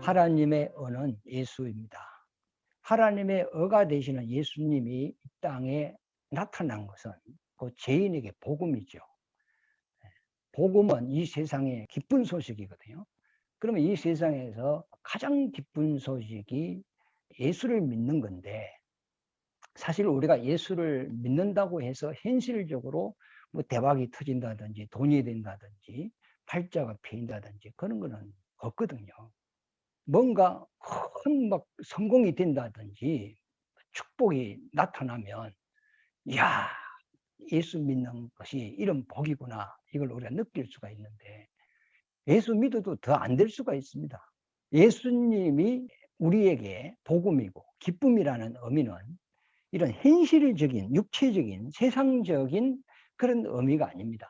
하나님의 어는 예수입니다. 하나님의 어가 되시는 예수님이 이 땅에 나타난 것은 그 죄인에게 복음이죠. 복음은 이 세상의 기쁜 소식이거든요. 그러면 이 세상에서 가장 기쁜 소식이 예수를 믿는 건데, 사실 우리가 예수를 믿는다고 해서 현실적으로 뭐 대박이 터진다든지 돈이 된다든지 팔자가 피인다든지 그런 거는 없거든요. 뭔가 큰 막 성공이 된다든지 축복이 나타나면, 이야, 예수 믿는 것이 이런 복이구나, 이걸 우리가 느낄 수가 있는데, 예수 믿어도 더 안 될 수가 있습니다. 예수님이 우리에게 복음이고 기쁨이라는 의미는 이런 현실적인 육체적인 세상적인 그런 의미가 아닙니다.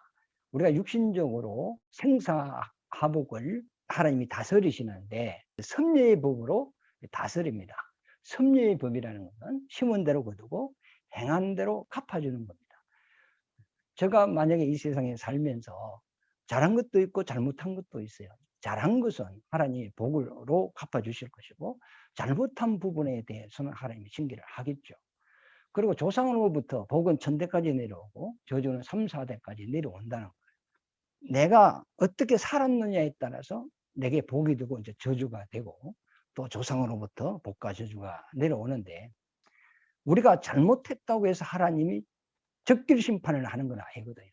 우리가 육신적으로 생사화복을 하나님이 다스리시는데 섭리의 법으로 다스립니다. 섭리의 법이라는 것은 심은 대로 거두고 행한 대로 갚아주는 겁니다. 제가 만약에 이 세상에 살면서 잘한 것도 있고 잘못한 것도 있어요. 잘한 것은 하나님이 복으로 갚아주실 것이고, 잘못한 부분에 대해서는 하나님이 징계를 하겠죠. 그리고 조상으로부터 복은 천대까지 내려오고 저주는 3, 4대까지 내려온다는 거예요. 내가 어떻게 살았느냐에 따라서 내게 복이 되고 이제 저주가 되고, 또 조상으로부터 복과 저주가 내려오는데, 우리가 잘못했다고 해서 하나님이 적길 심판을 하는 건 아니거든요.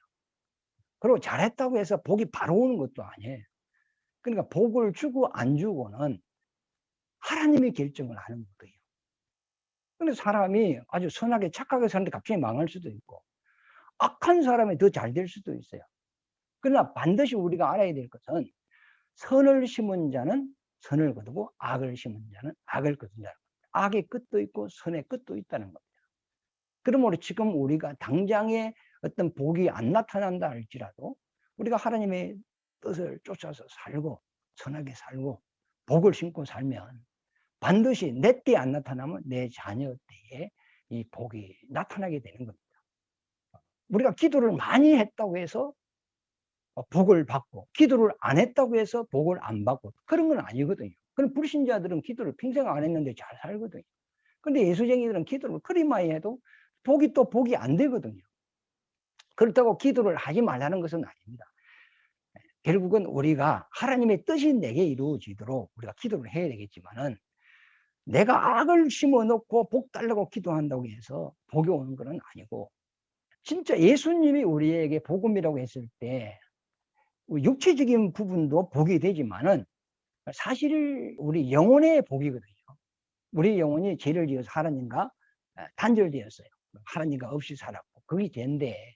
그리고 잘했다고 해서 복이 바로 오는 것도 아니에요. 그러니까 복을 주고 안 주고는 하나님이 결정을 하는 거예요. 그런데 사람이 아주 선하게 착하게 사는데 갑자기 망할 수도 있고, 악한 사람이 더 잘 될 수도 있어요. 그러나 반드시 우리가 알아야 될 것은, 선을 심은 자는 선을 거두고 악을 심은 자는 악을 거둔다는 겁니다. 악의 끝도 있고 선의 끝도 있다는 겁니다. 그러므로 지금 우리가 당장에 어떤 복이 안 나타난다 할지라도 우리가 하나님의 뜻을 쫓아서 살고 선하게 살고 복을 심고 살면, 반드시 내 때에 안 나타나면 내 자녀 때에 이 복이 나타나게 되는 겁니다. 우리가 기도를 많이 했다고 해서 복을 받고, 기도를 안 했다고 해서 복을 안 받고, 그런 건 아니거든요. 그럼 불신자들은 기도를 평생 안 했는데 잘 살거든요. 근데 예수쟁이들은 기도를 그리 많이 해도 복이 또 복이 안 되거든요. 그렇다고 기도를 하지 말라는 것은 아닙니다. 결국은 우리가 하나님의 뜻이 내게 이루어지도록 우리가 기도를 해야 되겠지만은, 내가 악을 심어 놓고 복 달라고 기도한다고 해서 복이 오는 것은 아니고, 진짜 예수님이 우리에게 복음이라고 했을 때 육체적인 부분도 복이 되지만은 사실 우리 영혼의 복이거든요. 우리 영혼이 죄를 지어서 하나님과 단절되었어요. 하나님과 없이 살았고 그게 죄인데,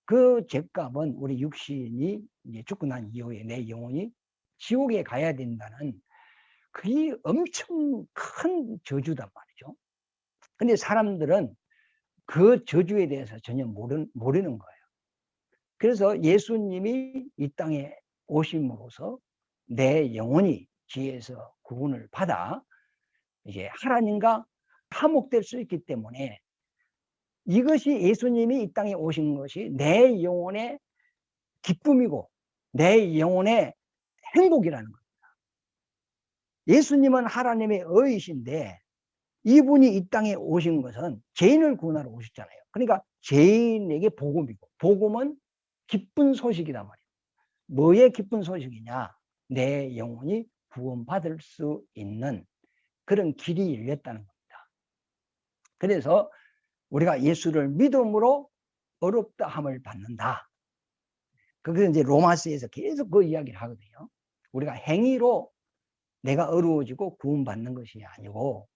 그 죄값은 우리 육신이 이제 죽고 난 이후에 내 영혼이 지옥에 가야 된다는, 그게 엄청 큰 저주단 말이죠. 근데 사람들은 그 저주에 대해서 전혀 모르는 거예요. 그래서 예수님이 이 땅에 오심으로써 내 영혼이 지에서 구원을 받아 이제 하나님과 화목될 수 있기 때문에, 이것이 예수님이 이 땅에 오신 것이 내 영혼의 기쁨이고 내 영혼의 행복이라는 겁니다. 예수님은 하나님의 어이신데 이분이 이 땅에 오신 것은 죄인을 구원하러 오셨잖아요. 그러니까 죄인에게 복음이고, 복음은 기쁜 소식이란 말이에요. 뭐의 기쁜 소식이냐? 내 영혼이 구원받을 수 있는 그런 길이 열렸다는 겁니다. 그래서 우리가 예수를 믿음으로 어렵다 함을 받는다. 그게 이제 로마서에서 계속 그 이야기를 하거든요. 우리가 행위로 내가 어려워지고 구원받는 것이 아니고,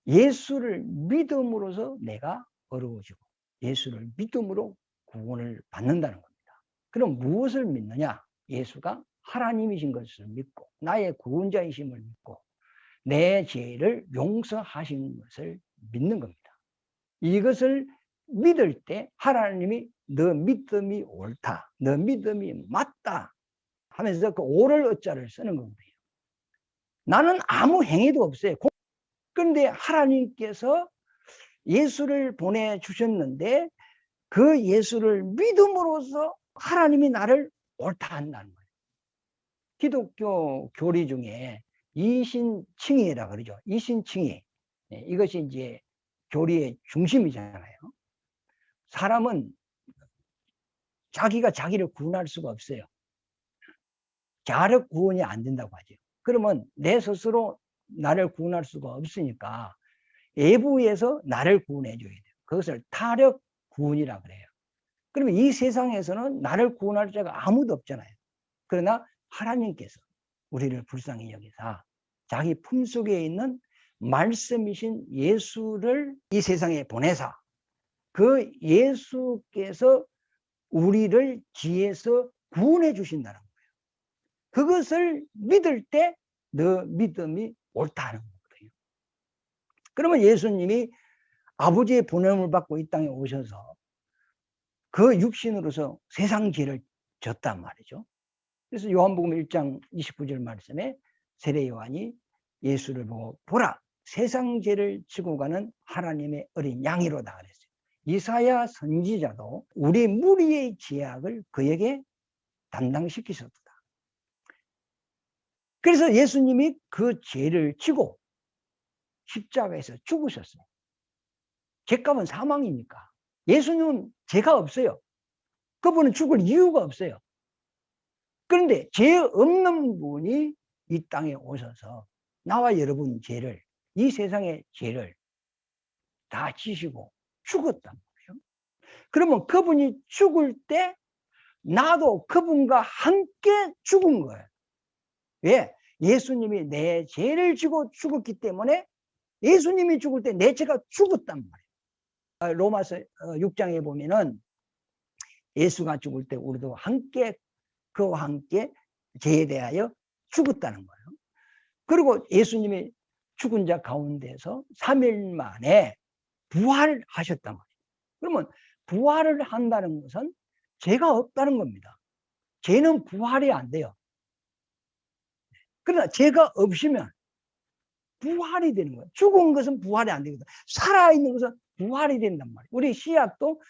예수를 믿음으로써 내가 어려워지고 예수를 믿음으로 구원을 받는다는 겁니다. 그럼 무엇을 믿느냐? 예수가 하나님이신 것을 믿고 나의 구원자이심을 믿고 내 죄를 용서하신 것을 믿는 겁니다. 이것을 믿을 때 하나님이 너 믿음이 옳다, 너 믿음이 맞다 하면서 그 옳을 어자를 쓰는 겁니다. 나는 아무 행위도 없어요. 그런데 하나님께서 예수를 보내주셨는데 그 예수를 믿음으로써 하나님이 나를 옳다 한다는 거예요. 기독교 교리 중에 이신칭의라 그러죠. 이신칭의. 이것이 이제 교리의 중심이잖아요. 사람은 자기가 자기를 구원할 수가 없어요. 자력 구원이 안 된다고 하죠. 그러면 내 스스로 나를 구원할 수가 없으니까 외부에서 나를 구원해 줘야 돼요. 그것을 타력 구원이라 그래요. 그러면 이 세상에서는 나를 구원할 자가 아무도 없잖아요. 그러나 하나님께서 우리를 불쌍히 여기사 자기 품속에 있는 말씀이신 예수를 이 세상에 보내사 그 예수께서 우리를 지에서 구원해 주신다는 거예요. 그것을 믿을 때 너 믿음이 옳다는 거거든요. 그러면 예수님이 아버지의 보냄을 받고 이 땅에 오셔서 그 육신으로서 세상 죄를 졌단 말이죠. 그래서 요한복음 1장 29절 말씀에 세례 요한이 예수를 보고 보라 세상 죄를 지고 가는 하나님의 어린 양이로다 그랬어요. 이사야 선지자도 우리 무리의 죄악을 그에게 담당시키셨다. 그래서 예수님이 그 죄를 지고 십자가에서 죽으셨어요. 죄값은 사망이니까. 예수님은 죄가 없어요. 그분은 죽을 이유가 없어요. 그런데 죄 없는 분이 이 땅에 오셔서 나와 여러분 죄를, 이 세상의 죄를 다 지시고 죽었단 말이에요. 그러면 그분이 죽을 때 나도 그분과 함께 죽은 거예요. 왜? 예수님이 내 죄를 지고 죽었기 때문에 예수님이 죽을 때 내 죄가 죽었단 말이에요. 로마서 6장에 보면은 예수가 죽을 때 우리도 함께 그와 함께 죄에 대하여 죽었다는 거예요. 그리고 예수님이 죽은 자 가운데서 3일 만에 부활하셨단 말이에요. 그러면 부활을 한다는 것은 죄가 없다는 겁니다. 죄는 부활이 안 돼요. 그러나 죄가 없으면 부활이 되는 거예요. 죽은 것은 부활이 안 되거든. 살아있는 것은 부활이 된단 말이에요. 우리 씨앗도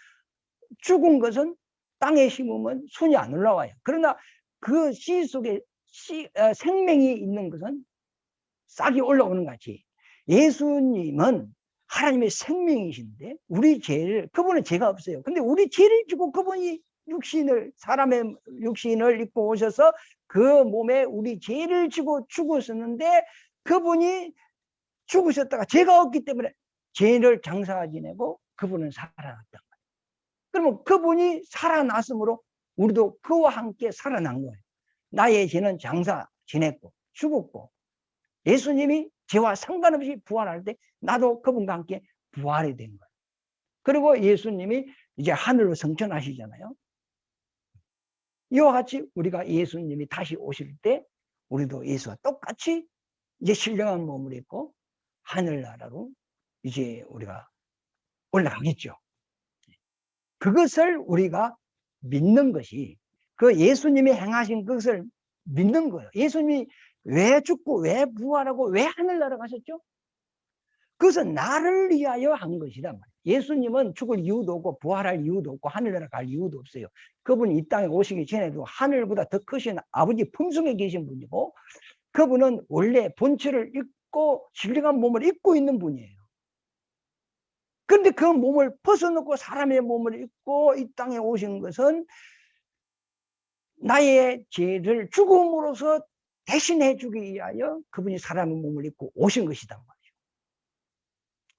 죽은 것은 땅에 심으면 순이 안 올라와요. 그러나 그 씨 속에 생명이 있는 것은 싹이 올라오는 같이 예수님은 하나님의 생명이신데 우리 죄를, 그분은 죄가 없어요. 근데 우리 죄를 지고 그분이 사람의 육신을 입고 오셔서 그 몸에 우리 죄를 지고 죽었었는데 그분이 죽으셨다가 죄가 없기 때문에 죄를 장사 지내고 그분은 살아났단 말이에요. 그러면 그분이 살아났으므로 우리도 그와 함께 살아난 거예요. 나의 죄는 장사 지냈고 죽었고 예수님이 죄와 상관없이 부활할 때 나도 그분과 함께 부활이 된 거예요. 그리고 예수님이 이제 하늘로 승천하시잖아요. 이와 같이 우리가 예수님이 다시 오실 때 우리도 예수와 똑같이 이제 신령한 몸을 입고 하늘나라로 이제 우리가 올라가겠죠. 그것을 우리가 믿는 것이 그 예수님이 행하신 그것을 믿는 거예요. 예수님이 왜 죽고 왜 부활하고 왜 하늘나라 가셨죠? 그것은 나를 위하여 한 것이란 말이에요. 예수님은 죽을 이유도 없고 부활할 이유도 없고 하늘나라 갈 이유도 없어요. 그분이 이 땅에 오시기 전에도 하늘보다 더 크신 아버지 품속에 계신 분이고 그분은 원래 본체를 입고 신령한 몸을 입고 있는 분이에요. 그런데 그 몸을 벗어놓고 사람의 몸을 입고 이 땅에 오신 것은 나의 죄를 죽음으로써 대신해 주기 위하여 그분이 사람의 몸을 입고 오신 것이단 말이에요.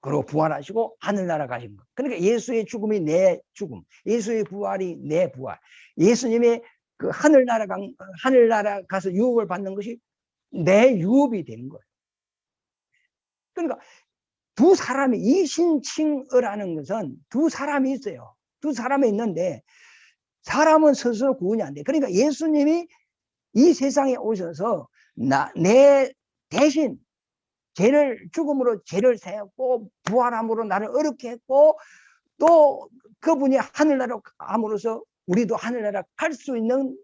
그리고 부활하시고 하늘나라 가신 것. 그러니까 예수의 죽음이 내 죽음, 예수의 부활이 내 부활, 예수님의 그 하늘나라 가서 유업을 받는 것이 내 유업이 되는 거예요. 그러니까 두 사람이 이신칭의라는 것은 두 사람이 있어요. 두 사람이 있는데 사람은 스스로 구원이 안 돼. 그러니까 예수님이 이 세상에 오셔서 내 대신 죽음으로 죄를 사했고 부활함으로 나를 어렵게 했고 또 그분이 하늘나라 함으로써 우리도 하늘나라 갈 수 있는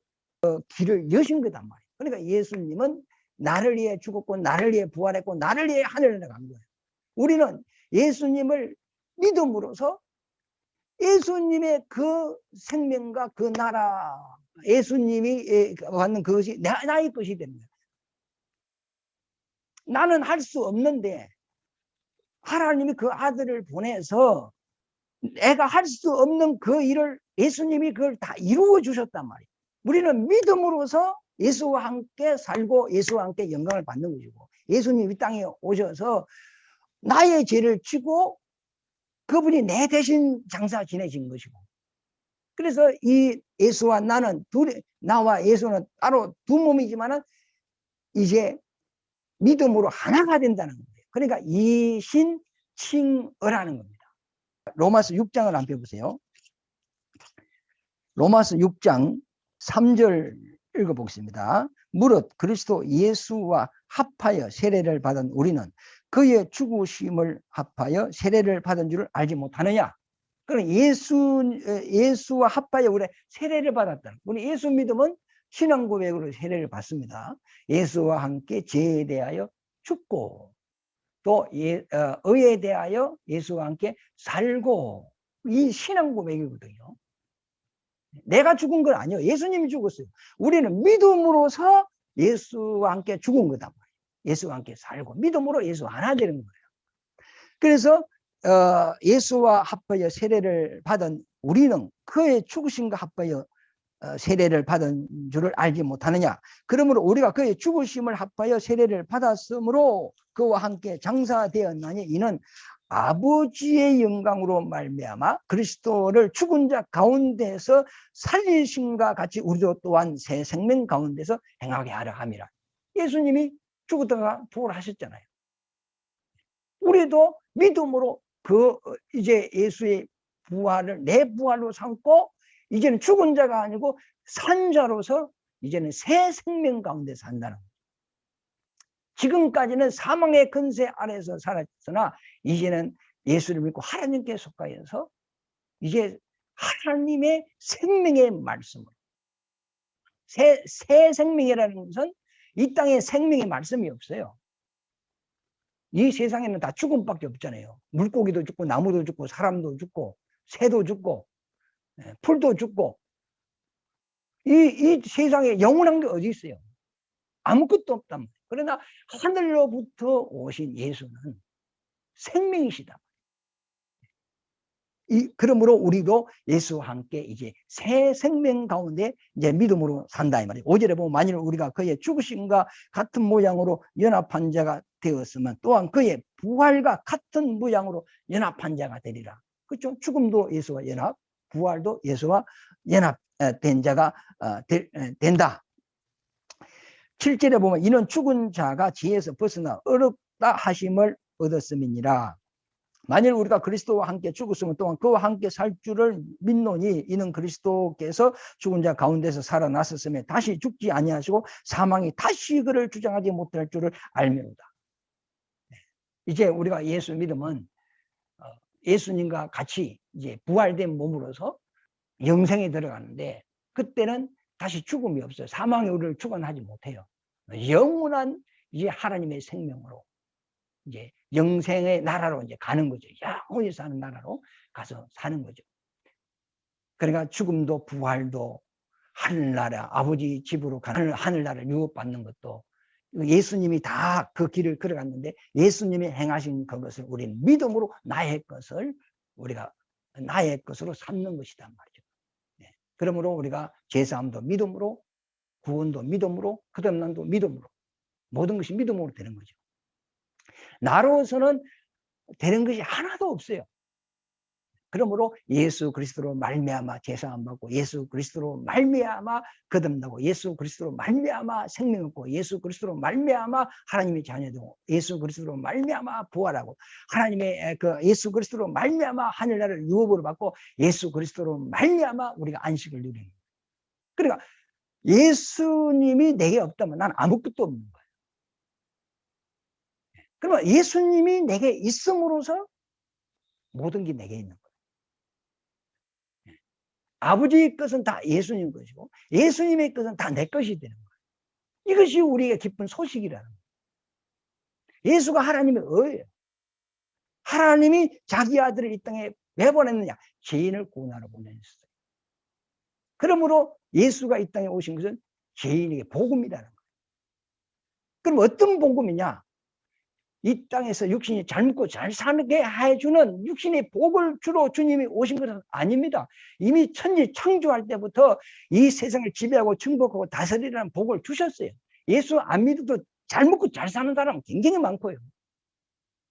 길을 여신 거단 말이에요. 그러니까 예수님은 나를 위해 죽었고 나를 위해 부활했고 나를 위해 하늘나라 간 거예요. 우리는 예수님을 믿음으로써 예수님의 그 생명과 그 나라 예수님이 받는 그것이 나의 것이 되는 거예요. 나는 할 수 없는데 하나님이 그 아들을 보내서 내가 할 수 없는 그 일을 예수님이 그걸 다 이루어 주셨단 말이에요. 우리는 믿음으로서 예수와 함께 살고 예수와 함께 영광을 받는 것이고, 예수님이 이 땅에 오셔서 나의 죄를 지고 그분이 내 대신 장사 지내신 것이고, 그래서 이 예수와 나는 나와 예수는 따로 두 몸이지만은 이제 믿음으로 하나가 된다는 거예요. 그러니까 이신칭의라는 겁니다. 로마서 6장을 한번 펴보세요. 로마서 6장 3절 읽어보겠습니다. 무릇 그리스도 예수와 합하여 세례를 받은 우리는 그의 죽으심을 합하여 세례를 받은 줄을 알지 못하느냐. 그럼 예수와 합하여 우리 세례를 받았다. 우리 예수 믿으면 신앙 고백으로 세례를 받습니다. 예수와 함께 죄에 대하여 죽고 또 의에 대하여 예수와 함께 살고, 이 신앙 고백이거든요. 내가 죽은 건 아니에요. 예수님이 죽었어요. 우리는 믿음으로서 예수와 함께 죽은 거단 말이에요. 예수와 함께 살고 믿음으로 예수 하나 되는 거예요. 그래서 예수와 합하여 세례를 받은 우리는 그의 죽으심과 합하여 세례를 받은 줄을 알지 못하느냐. 그러므로 우리가 그의 죽으심을 합하여 세례를 받았으므로 그와 함께 장사되었나니 이는 아버지의 영광으로 말미암아 그리스도를 죽은 자 가운데서 살리심과 같이 우리도 또한 새 생명 가운데서 행하게 하려 함이라. 예수님이 죽었다가 부활하셨잖아요. 우리도 믿음으로 이제 예수의 부활을 내 부활로 삼고 이제는 죽은 자가 아니고 산 자로서 이제는 새 생명 가운데 산다는 거예요. 지금까지는 사망의 근세 아래서 살았으나 이제는 예수를 믿고 하나님께 속하여서 이제 하나님의 생명의 말씀을, 새 생명이라는 것은 이 땅에 생명의 말씀이 없어요. 이 세상에는 다 죽음밖에 없잖아요. 물고기도 죽고 나무도 죽고 사람도 죽고 새도 죽고 풀도 죽고, 이 세상에 영원한 게 어디 있어요? 아무것도 없단 말이에요. 그러나 하늘로부터 오신 예수는 생명이시다. 그러므로 우리도 예수와 함께 이제 새 생명 가운데 이제 믿음으로 산다 이 말이에요. 5절에 보면 만일 우리가 그의 죽으심과 같은 모양으로 연합한 자가 되었으면 또한 그의 부활과 같은 모양으로 연합한 자가 되리라. 그렇죠? 죽음도 예수와 연합, 부활도 예수와 연합된 자가 된다. 7절에 보면 이는 죽은 자가 지혜에서 벗어나 어렵다 하심을 얻었음이니라. 만일 우리가 그리스도와 함께 죽었으면 또한 그와 함께 살 줄을 믿노니 이는 그리스도께서 죽은 자 가운데서 살아났었으며 다시 죽지 아니하시고 사망이 다시 그를 주장하지 못할 줄을 알미로다. 이제 우리가 예수 믿으면 예수님과 같이 이제 부활된 몸으로서 영생에 들어가는데 그때는 다시 죽음이 없어요. 사망이 우리를 주관하지 못해요. 영원한 이제 하나님의 생명으로 이제 영생의 나라로 이제 가는 거죠. 영원히 사는 나라로 가서 사는 거죠. 그러니까 죽음도 부활도 하늘나라 아버지 집으로 가는 하늘나라를 유업받는 것도 예수님이 다 그 길을 걸어갔는데 예수님이 행하신 그것을 우리는 믿음으로 나의 것을 우리가 나의 것으로 삼는 것이란 말이죠. 네. 그러므로 우리가 제사함도 믿음으로, 구원도 믿음으로, 거듭남도 믿음으로, 모든 것이 믿음으로 되는 거죠. 나로서는 되는 것이 하나도 없어요. 그러므로 예수 그리스도로 말미암아 제사함 받고 예수 그리스도로 말미암아 거듭나고 예수 그리스도로 말미암아 생명 얻고 예수 그리스도로 말미암아 하나님의 자녀되고 예수 그리스도로 말미암아 부활하고 하나님의 예수 그리스도로 말미암아 하늘나라를 유업으로 받고 예수 그리스도로 말미암아 우리가 안식을 누리는 거예요. 그러니까 예수님이 내게 없다면 난 아무것도 없는 거예요. 그러면 예수님이 내게 있음으로써 모든 게 내게 있는 거예요. 아버지의 것은 다 예수님 것이고 예수님의 것은 다 내 것이 되는 거예요. 이것이 우리의 기쁜 소식이라는 거예요. 예수가 하나님의 의예요. 하나님이 자기 아들을 이 땅에 왜 보냈느냐? 죄인을 구원하러 보내셨어요. 그러므로 예수가 이 땅에 오신 것은 죄인에게 복음이라는 거예요. 그럼 어떤 복음이냐? 이 땅에서 육신이 잘 먹고 잘 살게 해주는 육신의 복을 주로 주님이 오신 것은 아닙니다. 이미 천지 창조할 때부터 이 세상을 지배하고 정복하고 다스리라는 복을 주셨어요. 예수 안 믿어도 잘 먹고 잘 사는 사람 굉장히 많고요.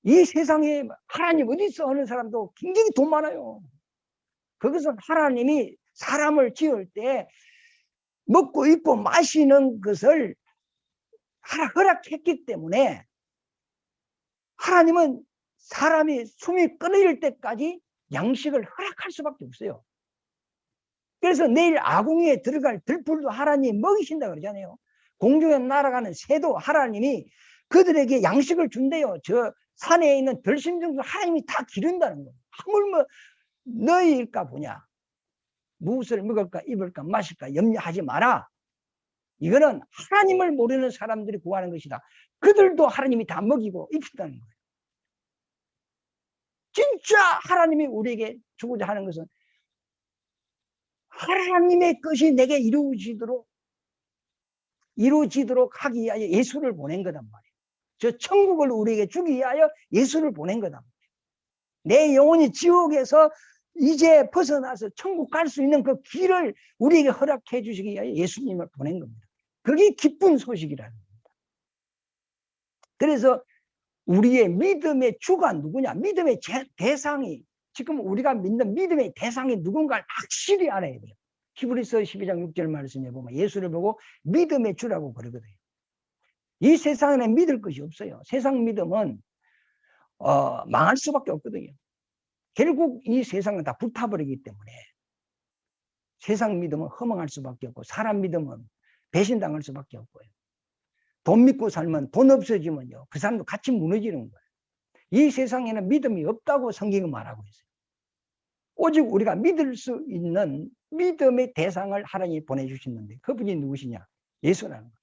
이 세상에 하나님 어디 있어 하는 사람도 굉장히 돈 많아요. 그것은 하나님이 사람을 지을 때 먹고 입고 마시는 것을 허락했기 때문에 하나님은 사람이 숨이 끊어질 때까지 양식을 허락할 수밖에 없어요. 그래서 내일 아궁이에 들어갈 들풀도 하나님이 먹이신다 그러잖아요. 공중에 날아가는 새도 하나님이 그들에게 양식을 준대요. 저 산에 있는 들짐승도 하나님이 다 기른다는 거예요. 하물며 너희일까 보냐. 무엇을 먹을까 입을까 마실까 염려하지 마라. 이거는 하나님을 모르는 사람들이 구하는 것이다. 그들도 하나님이 다 먹이고 입힌다는 거예요. 진짜 하나님이 우리에게 주고자 하는 것은 하나님의 것이 내게 이루어지도록 하기 위하여 예수를 보낸 거단 말이에요. 저 천국을 우리에게 주기 위하여 예수를 보낸 거단 말이에요. 내 영혼이 지옥에서 이제 벗어나서 천국 갈 수 있는 그 길을 우리에게 허락해 주시기 위하여 예수님을 보낸 겁니다. 그게 기쁜 소식이라는 겁니다. 그래서 우리의 믿음의 주가 누구냐? 믿음의 대상이, 지금 우리가 믿는 믿음의 대상이 누군가를 확실히 알아야 돼요. 히브리서 12장 6절 말씀에 보면 예수를 보고 믿음의 주라고 그러거든요. 이 세상에는 믿을 것이 없어요. 세상 믿음은 망할 수밖에 없거든요. 결국 이 세상은 다 불타버리기 때문에 세상 믿음은 허망할 수밖에 없고 사람 믿음은 배신당할 수밖에 없고요. 돈 믿고 살면 돈 없어지면요 그 사람도 같이 무너지는 거예요. 이 세상에는 믿음이 없다고 성경은 말하고 있어요. 오직 우리가 믿을 수 있는 믿음의 대상을 하나님이 보내주시는데 그분이 누구시냐? 예수라는 겁니다.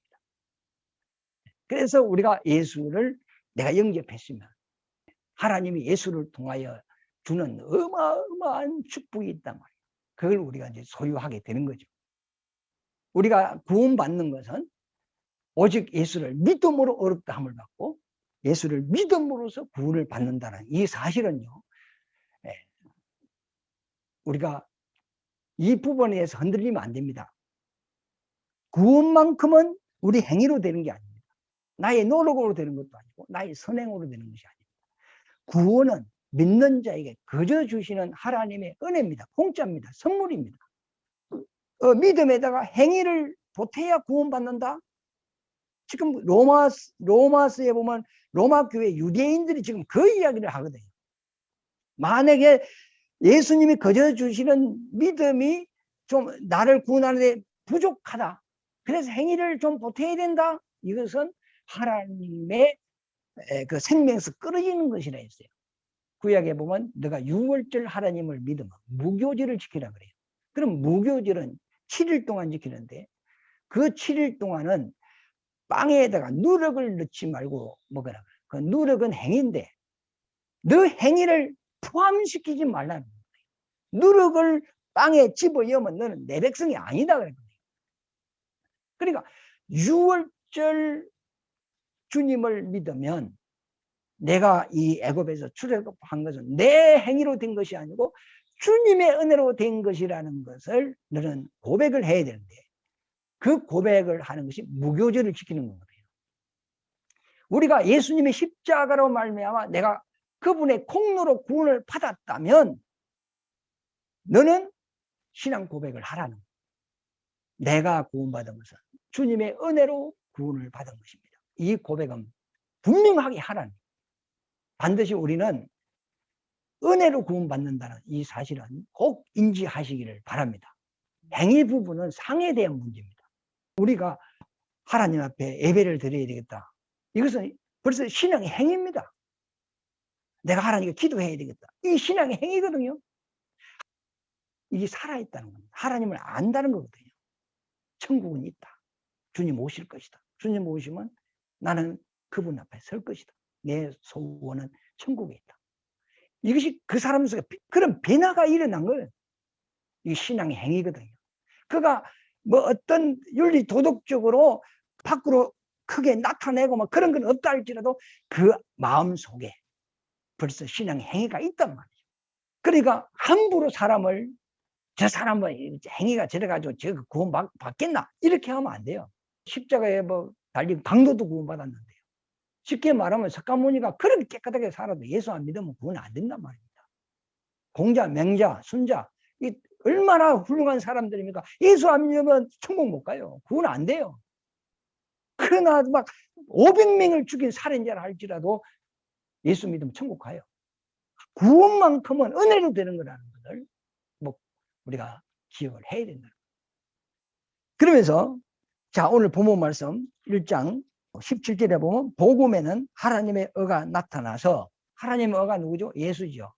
그래서 우리가 예수를 내가 영접했으면 하나님이 예수를 통하여 주는 어마어마한 축복이 있단 말이에요. 그걸 우리가 이제 소유하게 되는 거죠. 우리가 구원받는 것은 오직 예수를 믿음으로 어렵다함을 받고 예수를 믿음으로써 구원을 받는다는 이 사실은요. 우리가 이 부분에 대해서 흔들리면 안 됩니다. 구원만큼은 우리 행위로 되는 게 아닙니다. 나의 노력으로 되는 것도 아니고 나의 선행으로 되는 것이 아닙니다. 구원은 믿는 자에게 거저 주시는 하나님의 은혜입니다. 공짜입니다. 선물입니다. 믿음에다가 행위를 보태야 구원받는다? 지금 로마서에 보면 로마 교회 유대인들이 지금 그 이야기를 하거든요. 만약에 예수님이 거저 주시는 믿음이 좀 나를 구원하는데 부족하다. 그래서 행위를 좀 보태야 된다. 이것은 하나님의 그 생명에서 끊어지는 것이라 했어요. 구약에 보면 너가 유월절 하나님을 믿으면 무교절을 지키라 그래요. 그럼 무교절은 7일 동안 지키는데 그 7일 동안은 빵에다가 누룩을 넣지 말고 먹어라. 그 누룩은 행위인데 너 행위를 포함시키지 말라는 거예요. 누룩을 빵에 집어넣으면 너는 내 백성이 아니다 그런 거예요. 그러니까 유월절 주님을 믿으면 내가 이 애굽에서 출애굽한 것은 내 행위로 된 것이 아니고 주님의 은혜로 된 것이라는 것을 너는 고백을 해야 되는데 그 고백을 하는 것이 무교절을 지키는 거거든요. 우리가 예수님의 십자가로 말미암아 내가 그분의 공로로 구원을 받았다면 너는 신앙 고백을 하라는 거예요. 내가 구원받은 것은 주님의 은혜로 구원을 받은 것입니다. 이 고백은 분명하게 하라는 거예요. 반드시 우리는 은혜로 구원받는다는 이 사실은 꼭 인지하시기를 바랍니다. 행위 부분은 상에 대한 문제입니다. 우리가 하나님 앞에 예배를 드려야 되겠다. 이것은 벌써 신앙의 행위입니다. 내가 하나님께 기도해야 되겠다. 이 신앙의 행위거든요. 이게 살아있다는 겁니다. 하나님을 안다는 거거든요. 천국은 있다. 주님 오실 것이다. 주님 오시면 나는 그분 앞에 설 것이다. 내 소원은 천국에 있다. 이것이 그 사람 속에 그런 변화가 일어난 거예요. 이게 신앙의 행위거든요. 그가 뭐 어떤 윤리 도덕적으로 밖으로 크게 나타내고 뭐 그런 건 없다 할지라도 그 마음 속에 벌써 신앙 행위가 있단 말이에요. 그러니까 함부로 사람을 저 사람은 행위가 저래가지고 저 구원 받겠나 이렇게 하면 안 돼요. 십자가에 뭐 달린 강도도 구원받았는데요. 쉽게 말하면 석가모니가 그렇게 깨끗하게 살아도 예수 안 믿으면 구원 안 된단 말입니다. 공자, 맹자, 순자 이 얼마나 훌륭한 사람들입니까? 예수 안 믿으면 천국 못 가요. 구원 안 돼요. 그러나 막 500명을 죽인 살인자를 할지라도 예수 믿으면 천국 가요. 구원만큼은 은혜로 되는 거라는 것을 뭐 우리가 기억을 해야 된다. 그러면서 자, 오늘 본문 말씀 1장 17절에 보면 복음에는 하나님의 의가 나타나서, 하나님의 의가 누구죠? 예수죠.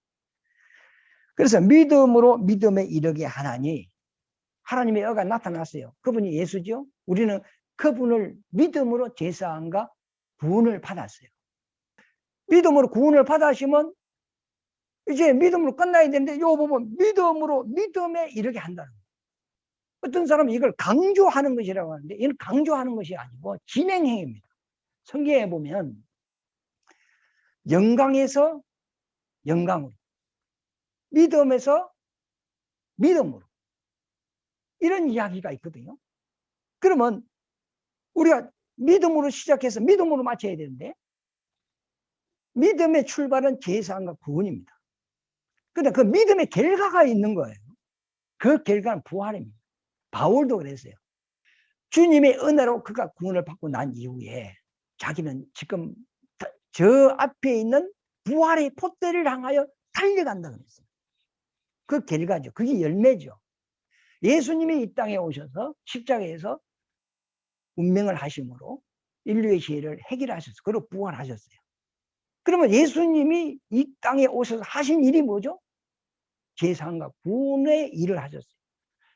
그래서 믿음으로 믿음에 이르게 하나니, 하나님의 의가 나타났어요. 그분이 예수죠. 우리는 그분을 믿음으로 제사함과 구원을 받았어요. 믿음으로 구원을 받으시면 이제 믿음으로 끝나야 되는데, 요 보면 믿음으로 믿음에 이르게 한다는 거예요. 어떤 사람은 이걸 강조하는 것이라고 하는데, 이는 강조하는 것이 아니고 진행행위입니다. 성경에 보면 영광에서 영광으로, 믿음에서 믿음으로, 이런 이야기가 있거든요. 그러면 우리가 믿음으로 시작해서 믿음으로 마쳐야 되는데, 믿음의 출발은 제사함과 구원입니다. 그런데 그 믿음의 결과가 있는 거예요. 그 결과는 부활입니다. 바울도 그랬어요. 주님의 은혜로 그가 구원을 받고 난 이후에 자기는 지금 저 앞에 있는 부활의 폿대를 향하여 달려간다 그랬어요. 그 결과죠. 그게 열매죠. 예수님이 이 땅에 오셔서 십자가에서 운명을 하심으로 인류의 죄를 해결하셨어요. 그리고 부활하셨어요. 그러면 예수님이 이 땅에 오셔서 하신 일이 뭐죠? 제사함과 구원의 일을 하셨어요.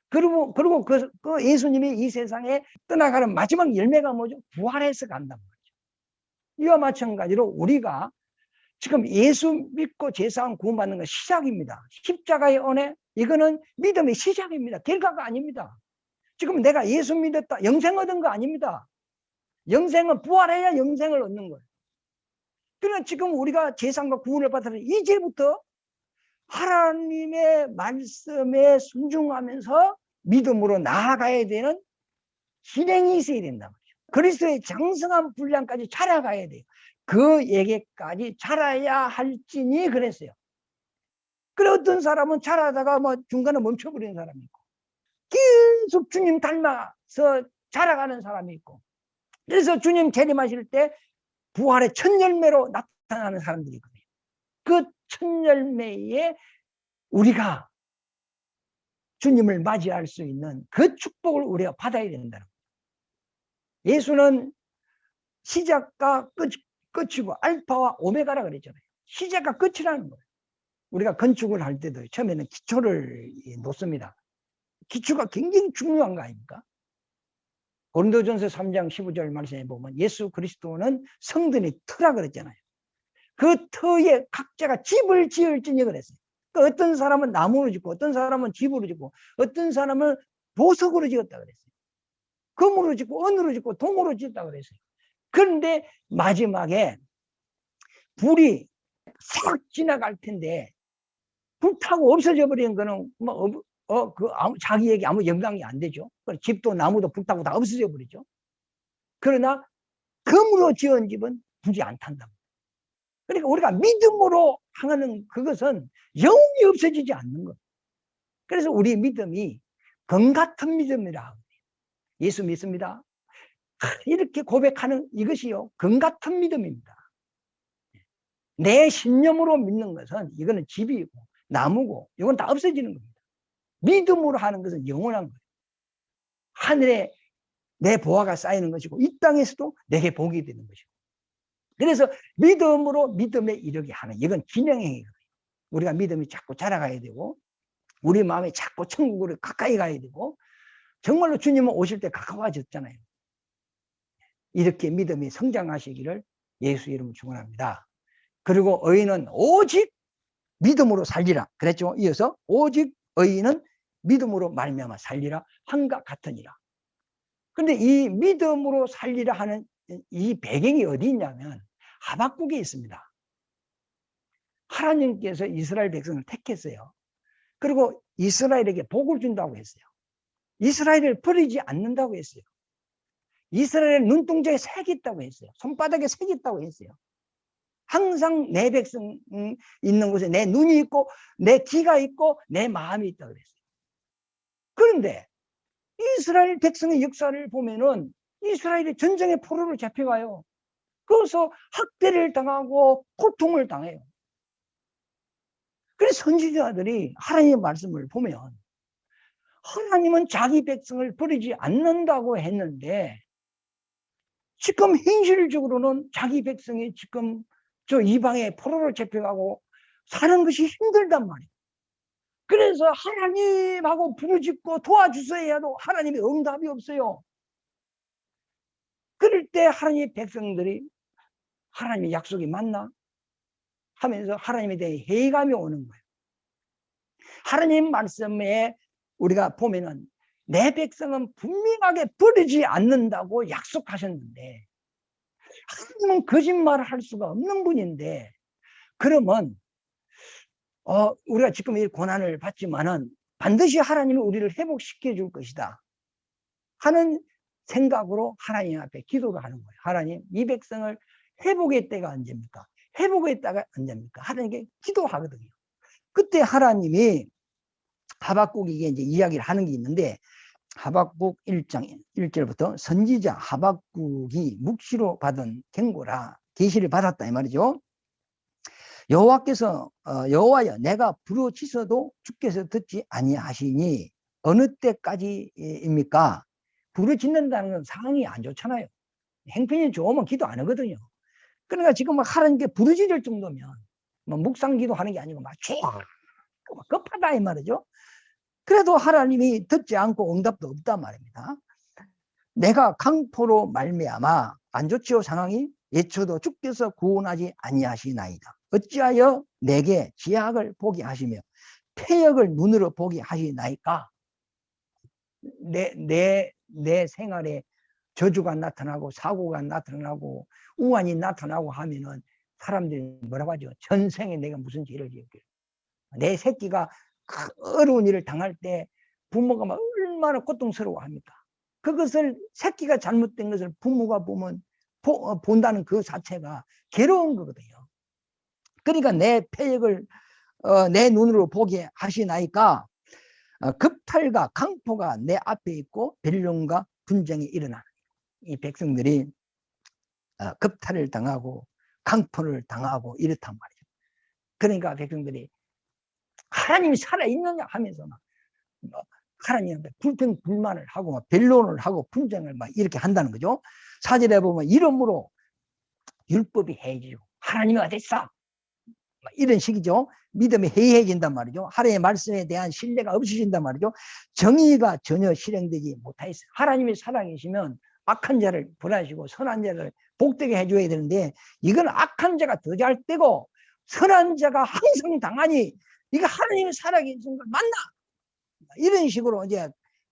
그리고 그 예수님이 이 세상에 떠나가는 마지막 열매가 뭐죠? 부활해서 간단 말이죠. 이와 마찬가지로 우리가 지금 예수 믿고 제사함 구원받는 건 시작입니다. 십자가의 은혜, 이거는 믿음의 시작입니다. 결과가 아닙니다. 지금 내가 예수 믿었다, 영생 얻은 거 아닙니다. 영생은 부활해야 영생을 얻는 거예요. 그러나 지금 우리가 제사함과 구원을 받아서 이제부터 하나님의 말씀에 순종하면서 믿음으로 나아가야 되는 진행이 있어야 된단 말이죠. 그리스도의 장성한 분량까지 자라가야 돼요. 그 얘기까지 자라야 할지니 그랬어요. 그래 어떤 사람은 자라다가 뭐 중간에 멈춰버리는 사람이 있고, 계속 주님 닮아서 자라가는 사람이 있고, 그래서 주님 재림하실 때 부활의 첫 열매로 나타나는 사람들이 있거든요. 그 첫 열매에 우리가 주님을 맞이할 수 있는 그 축복을 우리가 받아야 된다는 거예요. 예수는 시작과 끝이고 알파와 오메가라 그랬잖아요. 시작과 끝이라는 거예요. 우리가 건축을 할 때도 처음에는 기초를 놓습니다. 기초가 굉장히 중요한 거 아닙니까? 고린도전서 3장 15절 말씀에 보면 예수 그리스도는 성전의 터라 그랬잖아요. 그 터에 각자가 집을 지을지니 그랬어요. 그러니까 어떤 사람은 나무로 짓고, 어떤 사람은 집으로 짓고, 어떤 사람은 보석으로 지었다 그랬어요. 금으로 짓고, 은으로 짓고, 동으로 짓다 그랬어요. 그런데 마지막에 불이 싹 지나갈 텐데, 불타고 없어져 버리는 거는 자기에게 아무 영향이 안 되죠. 집도 나무도 불타고 다 없어져 버리죠. 그러나 금으로 지은 집은 불이 안 탄다. 그러니까 우리가 믿음으로 하는 그것은 영원히 없어지지 않는 것. 그래서 우리 믿음이 검 같은 믿음이라. 예수 믿습니다. 이렇게 고백하는 이것이요, 검 같은 믿음입니다. 내 신념으로 믿는 것은 이거는 집이고 나무고 이건 다 없어지는 겁니다. 믿음으로 하는 것은 영원한 거예요. 하늘에 내 보화가 쌓이는 것이고 이 땅에서도 내게 복이 되는 것이고. 그래서 믿음으로 믿음에 이르게 하는, 이건 진행행위거든요. 우리가 믿음이 자꾸 자라가야 되고 우리 마음이 자꾸 천국으로 가까이 가야 되고, 정말로 주님은 오실 때 가까워졌잖아요. 이렇게 믿음이 성장하시기를 예수 이름으로 축원합니다. 그리고 의인은 오직 믿음으로 살리라 그랬죠. 이어서 오직 의인은 믿음으로 말미암아 살리라 한과 같으니라. 그런데 이 믿음으로 살리라 하는 이 배경이 어디 있냐면 하박국에 있습니다. 하나님께서 이스라엘 백성을 택했어요. 그리고 이스라엘에게 복을 준다고 했어요. 이스라엘을 버리지 않는다고 했어요. 이스라엘의 눈동자에 색이 있다고 했어요. 손바닥에 색이 있다고 했어요. 항상 내 백성 있는 곳에 내 눈이 있고 내 귀가 있고 내 마음이 있다고 그랬어요. 그런데 이스라엘 백성의 역사를 보면은 이스라엘이 전쟁의 포로로 잡혀가요. 그래서 학대를 당하고 고통을 당해요. 그래서 선지자들이 하나님의 말씀을 보면 하나님은 자기 백성을 버리지 않는다고 했는데 지금 현실적으로는 자기 백성이 지금 저 이방의 포로로 잡혀가고 사는 것이 힘들단 말이에요. 그래서 하나님하고 부르짖고 도와주셔야 해도 하나님의 응답이 없어요. 그럴 때 하나님의 백성들이 하나님의 약속이 맞나? 하면서 하나님에 대해 회의감이 오는 거예요. 하나님 말씀에 우리가 보면은 내 백성은 분명하게 버리지 않는다고 약속하셨는데 하나님은 거짓말을 할 수가 없는 분인데 그러면 우리가 지금 이 고난을 받지만은 반드시 하나님이 우리를 회복시켜 줄 것이다 하는 생각으로 하나님 앞에 기도를 하는 거예요. 하나님, 이 백성을 회복의 때가 언제입니까? 회복의 때가 언제입니까? 하나님께 기도하거든요. 그때 하나님이 하박국에게 이제 이야기를 하는 게 있는데 하박국 1장 1절부터 선지자 하박국이 묵시로 받은 경고라 계시를 받았다 이 말이죠. 여호와께서 여호와여 내가 부르짖어도 주께서 듣지 아니하시니 어느 때까지입니까? 부르짖는다는 건 상황이 안 좋잖아요. 행편이 좋으면 기도 안 하거든요. 그러니까 지금 막 하나님께 부르짖을 정도면 뭐 묵상 기도하는 게 아니고 막 급하다 이 말이죠. 그래도 하나님이 듣지 않고 응답도 없단 말입니다. 내가 강포로 말미암아 안 좋지요 상황이 예초도 주께서 구원하지 아니하시나이다. 어찌하여 내게 지약을 보게 하시며 폐역을 눈으로 보게 하시나이까? 내 생활에 저주가 나타나고 사고가 나타나고 우환이 나타나고 하면은 사람들이 뭐라고 하죠? 전생에 내가 무슨 죄를 지었길래 내 새끼가 어려운 일을 당할 때 부모가 막 얼마나 고통스러워합니까? 그것을 새끼가 잘못된 것을 부모가 보면 본다는 그 자체가 괴로운 거거든요. 그러니까 내 폐역을 내 눈으로 보게 하시나이까 급탈과 강포가 내 앞에 있고 변론과 분쟁이 일어나는 이 백성들이 급탈을 당하고 강포를 당하고 이렇단 말이죠. 그러니까 백성들이 하나님이 살아있느냐 하면서 막 하나님한테 불평불만을 하고 막 변론을 하고 분쟁을 막 이렇게 한다는 거죠. 4절에 보면 이러므로 율법이 해이지고 하나님이 어디 있어? 이런 식이죠. 믿음이 해이해진단 말이죠. 하나님의 말씀에 대한 신뢰가 없으신단 말이죠. 정의가 전혀 실행되지 못하였어요. 하나님이 살아계시면 악한 자를 벌하시고 선한 자를 복되게 해줘야 되는데 이건 악한 자가 더 잘 되고 선한 자가 항상 당하니 이거 하나님이 살아계신 걸 맞나? 이런 식으로 이제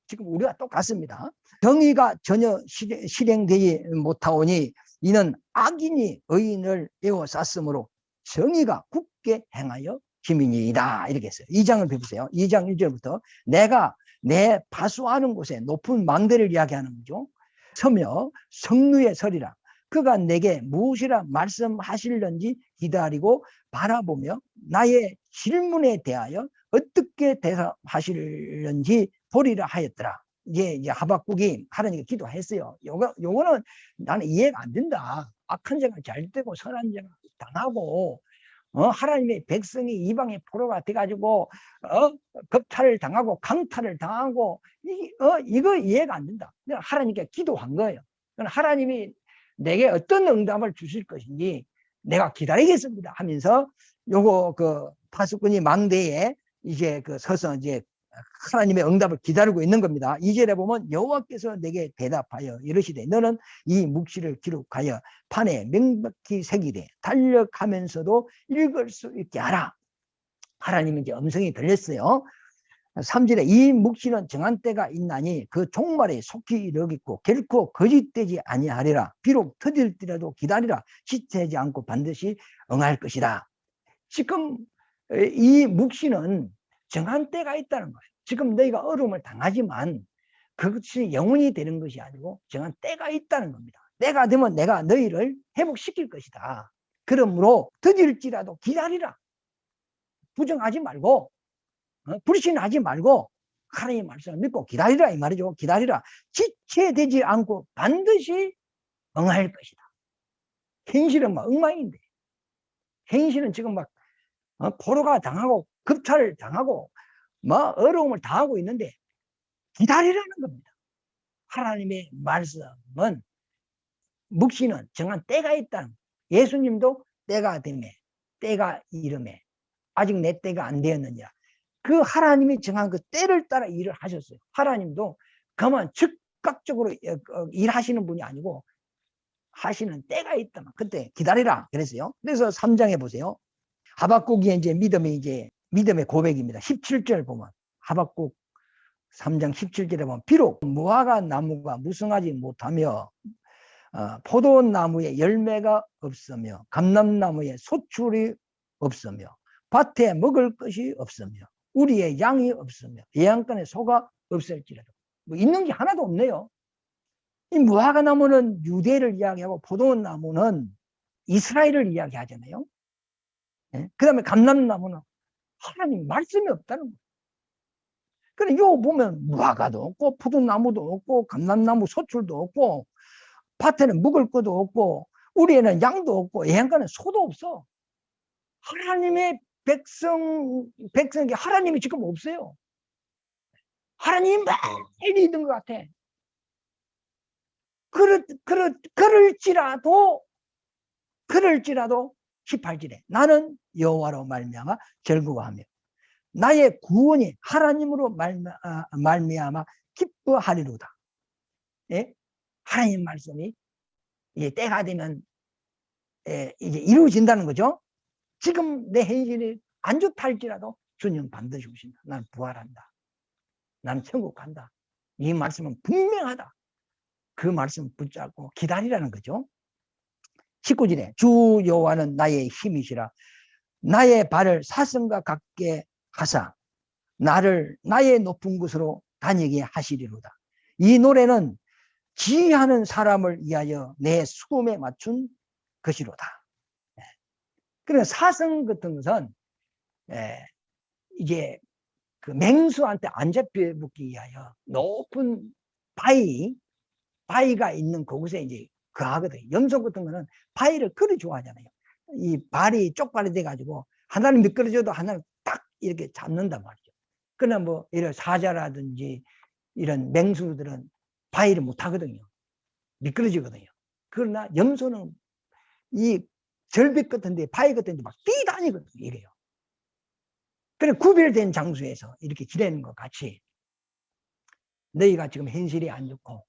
지금 우리가 똑같습니다. 정의가 전혀 실행되지 못하오니 이는 악인이 의인을 에워쌌으므로 정의가 굳게 행하여 기민이다 이렇게 했어요. 2장을 펴보세요. 2장 1절부터 내가 내 파수하는 곳에 높은 망대를 이야기하는 거죠. 서며 성루에 서리라. 그가 내게 무엇이라 말씀하실는지 기다리고 바라보며 나의 질문에 대하여 어떻게 대답하실는지 보리라 하였더라. 이제 하박국이 하나님께 기도했어요. 요거는 나는 이해가 안 된다. 악한 자가 잘 되고 선한 자가 당하고 하나님의 백성이 이방의 포로가 돼가지고 겁탈을 당하고 강탈을 당하고 이거 이해가 안 된다. 하나님께 기도한 거예요. 하나님이 내게 어떤 응답을 주실 것인지 내가 기다리겠습니다 하면서 요거 그 파수꾼이 망대에 이제 그 서서 이제 하나님의 응답을 기다리고 있는 겁니다. 2절에 보면 여호와께서 내게 대답하여 이르시되 너는 이 묵시를 기록하여 판에 명백히 새기되 달력하면서도 읽을 수 있게 하라. 하나님이 이제 음성이 들렸어요. 3절에 이 묵시는 정한 때가 있나니 그 종말에 속히 이르겠고 결코 거짓되지 아니하리라. 비록 터질지라도 기다리라. 지체하지 않고 반드시 응할 것이다. 지금 이 묵시는 정한 때가 있다는 거예요. 지금 너희가 어려움을 당하지만 그것이 영원히 되는 것이 아니고 정한 때가 있다는 겁니다. 때가 되면 내가 너희를 회복시킬 것이다. 그러므로 더딜지라도 기다리라. 부정하지 말고 불신하지 말고 하나님의 말씀을 믿고 기다리라 이 말이죠. 기다리라. 지체되지 않고 반드시 응할 것이다. 현실은 막 엉망인데, 현실은 지금 막 포로가 당하고 급탈을 당하고 뭐 어려움을 당하고 있는데 기다리라는 겁니다. 하나님의 말씀은 묵시는 정한 때가 있다. 예수님도 때가 되매 때가 이름에 아직 내 때가 안 되었느냐. 그 하나님이 정한 그 때를 따라 일을 하셨어요. 하나님도 그만 즉각적으로 일하시는 분이 아니고 하시는 때가 있다만 그때 기다리라 그랬어요. 그래서 3장에 보세요. 하박국이 이제 믿음의 고백입니다. 17절 보면 하박국 3장 17절에 보면 비록 무화과 나무가 무성하지 못하며 포도나무에 열매가 없으며 감람나무에 소출이 없으며 밭에 먹을 것이 없으며 우리의 양이 없으며 예양간에 소가 없을지라도 뭐 있는 게 하나도 없네요. 이 무화과 나무는 유대를 이야기하고 포도나무는 이스라엘을 이야기하잖아요. 그 다음에 감람나무는 하나님 말씀이 없다는 거예요. 그래, 요 보면 무화과도 없고 포도나무도 없고 감람나무 소출도 없고 밭에는 먹을 것도 없고 우리에는 양도 없고 예양간에 소도 없어. 하나님의 백성이 하나님이 지금 없어요. 하나님이 매일 있는 것 같아. 그럴지라도 18절에 나는 여호와로 말미암아 즐거워하며 나의 구원이 하나님으로 말미암아 기뻐하리로다. 예? 하나님 말씀이 이제 때가 되면 이제 이루어진다는 거죠. 지금 내 현실이 안 좋다 할지라도 주님 반드시 오신다. 나는 부활한다. 나는 천국 간다. 이 말씀은 분명하다. 그 말씀 붙잡고 기다리라는 거죠. 19절에 주 여호와는 나의 힘이시라. 나의 발을 사슴과 같게 하사 나를 나의 높은 곳으로 다니게 하시리로다. 이 노래는 지휘하는 사람을 위하여 내 수금에 맞춘 것이로다. 그러니까 사슴 같은 것은 이제 그 맹수한테 안 잡혀먹기 위하여 높은 바위가 있는 그곳에 이제 거하거든요. 염소 같은 거는 바위를 그리 좋아하잖아요. 이 발이 쪽발이 돼가지고 하나는 미끄러져도 하나는 딱 이렇게 잡는단 말이죠. 그러나 뭐 이런 사자라든지 이런 맹수들은 바위를 못 하거든요. 미끄러지거든요. 그러나 염소는 이 절벽 같은데 바위 같은데 막 뛰다니거든요. 이래요. 그래 구별된 장소에서 이렇게 지내는 것 같이 너희가 지금 현실이 안 좋고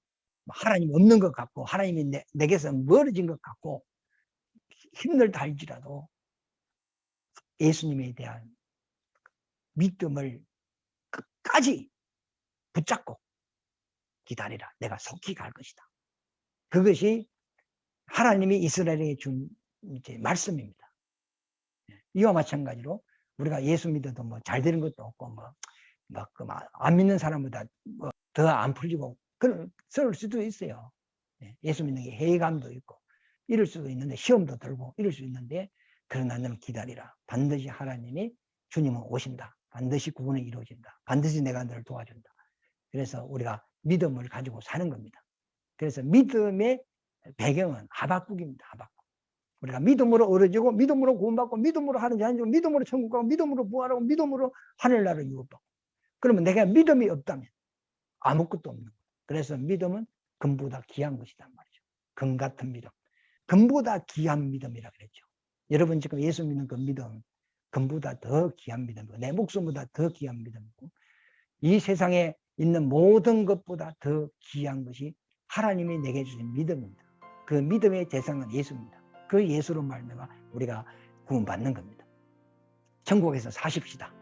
하나님 없는 것 같고 하나님이 내게서 멀어진 것 같고 힘들다 할지라도 예수님에 대한 믿음을 끝까지 붙잡고 기다리라. 내가 속히 갈 것이다. 그것이 하나님이 이스라엘에게 준 이제 말씀입니다. 이와 마찬가지로 우리가 예수 믿어도 뭐 잘 되는 것도 없고 안 믿는 사람보다 더 안 풀리고 그럴 수도 있어요. 예수 믿는 게 회의감도 있고 이럴 수도 있는데 시험도 들고 이럴 수 있는데 그러나 너는 기다리라. 반드시 하나님이 주님은 오신다. 반드시 구원이 이루어진다. 반드시 내가 너를 도와준다. 그래서 우리가 믿음을 가지고 사는 겁니다. 그래서 믿음의 배경은 하박국입니다. 하박국. 우리가 믿음으로 어려지고 믿음으로 구원받고 믿음으로 하는 자니고 믿음으로 천국 가고 믿음으로 부활하고 믿음으로 하늘나라를 유업받고 그러면 내가 믿음이 없다면 아무것도 없는 거예요. 그래서 믿음은 금보다 귀한 것이란 말이죠. 금 같은 믿음. 금보다 귀한 믿음이라 그랬죠. 여러분 지금 예수 믿는 그 믿음 금보다 더 귀한 믿음이고 내 목숨보다 더 귀한 믿음이고 이 세상에 있는 모든 것보다 더 귀한 것이 하나님이 내게 주신 믿음입니다. 그 믿음의 대상은 예수입니다. 그 예수로 말미암아 우리가 구원받는 겁니다. 천국에서 사십시다.